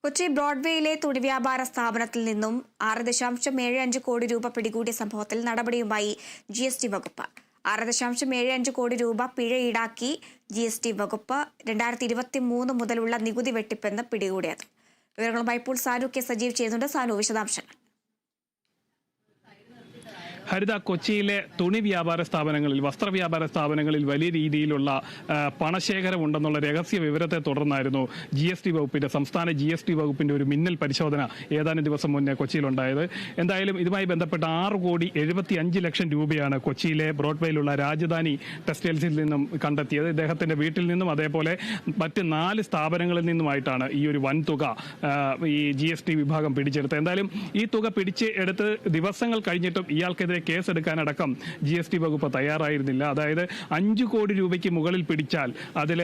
കൊച്ചി ബ്രോഡ്വേയിലെ തുണി വ്യാപാര സ്ഥാപനത്തിൽ നിന്നും 6.75 കോടി രൂപ പിടികൂടിയ സംഭവത്തിൽ നടപടിയുമായി GST വകുപ്പ്. 6.75 കോടി രൂപ പിഴ ഈടാക്കി GST വകുപ്പ് 2023 മുതലുള്ള നികുതി വെട്ടിപ്പെന്ന് പിടികൂടിയത്. വിവരങ്ങളുമായി ഇപ്പോൾ സാനു കെ സജീവ് ചെയ്യുന്നുണ്ട്. സാനു, വിശദാംശങ്ങൾ. ഹരിത, കൊച്ചിയിലെ തുണി വ്യാപാര സ്ഥാപനങ്ങളിൽ, വസ്ത്രവ്യാപാര സ്ഥാപനങ്ങളിൽ വലിയ രീതിയിലുള്ള പണശേഖരം ഉണ്ടെന്നുള്ള രഹസ്യ വിവരത്തെ തുടർന്നായിരുന്നു സംസ്ഥാന GST വകുപ്പിന്റെ ഒരു മിന്നൽ പരിശോധന ഏതാനും ദിവസം മുന്നേ കൊച്ചിയിലുണ്ടായത്. എന്തായാലും ഇതുമായി ബന്ധപ്പെട്ട 6.75 കോടി രൂപയാണ് കൊച്ചിയിലെ ബ്രോഡ്വേയിലുള്ള രാജധാനി ടെക്സ്റ്റൈൽസിൽ നിന്നും കണ്ടെത്തിയത്. ഇദ്ദേഹത്തിന്റെ വീട്ടിൽ നിന്നും അതേപോലെ മറ്റ് 4 സ്ഥാപനങ്ങളിൽ നിന്നുമായിട്ടാണ് ഈ ഒരു വൻതുക ഈ GST വിഭാഗം പിടിച്ചെടുത്തത്. എന്തായാലും ഈ തുക പിടിച്ച് എടുത്ത് ദിവസങ്ങൾ കഴിഞ്ഞിട്ടും ഇയാൾക്കെതിരെ കേസെടുക്കാനടക്കം GST വകുപ്പ് തയ്യാറായിരുന്നില്ല. അതായത് 5 കോടി രൂപയ്ക്ക് മുകളിൽ പിടിച്ചാൽ അതിൽ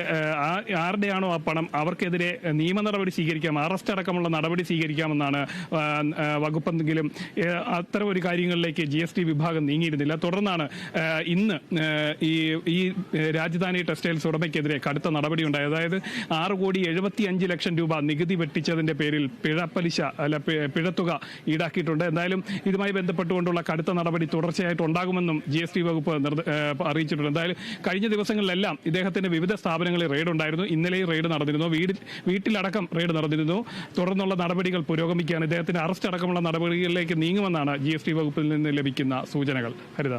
ആരുടെയാണോ ആ പണം അവർക്കെതിരെ നിയമ നടപടി സ്വീകരിക്കാം, അറസ്റ്റ് അടക്കമുള്ള നടപടി സ്വീകരിക്കാമെന്നാണ് വകുപ്പെങ്കിലും അത്തരം ഒരു കാര്യങ്ങളിലേക്ക് GST വിഭാഗം നീങ്ങിയിരുന്നില്ല. തുടർന്നാണ് ഇന്ന് ഈ രാജധാനി ടെക്സ്റ്റൈൽസ് ഉടമയ്ക്കെതിരെ കടുത്ത നടപടി ഉണ്ടായത്. അതായത് 6.75 കോടി രൂപ നികുതി വെട്ടിച്ചതിന്റെ പേരിൽ പിഴത്തുക ഈടാക്കിയിട്ടുണ്ട്. എന്തായാലും ഇതുമായി ബന്ധപ്പെട്ടുകൊണ്ടുള്ള കടുത്ത നടപടി തുടർച്ചയായിട്ട് ഉണ്ടാകുമെന്നും GST വകുപ്പ് അറിയിച്ചിട്ടുണ്ട്. എന്തായാലും കഴിഞ്ഞ ദിവസങ്ങളിലെല്ലാം ഇദ്ദേഹത്തിന്റെ വിവിധ സ്ഥാപനങ്ങളിൽ റെയ്ഡ് ഉണ്ടായിരുന്നു. ഇന്നലെയും റെയ്ഡ് നടന്നിരുന്നു, വീട്ടിലടക്കം റെയ്ഡ് നടന്നിരുന്നു. തുടർന്നുള്ള നടപടികൾ പുരോഗമിക്കുകയാണ്. ഇദ്ദേഹത്തിന്റെ അറസ്റ്റ് അടക്കമുള്ള നടപടികളിലേക്ക് നീങ്ങുമെന്നാണ് GST വകുപ്പിൽ നിന്ന് ലഭിക്കുന്ന സൂചനകൾ. ഹരിത.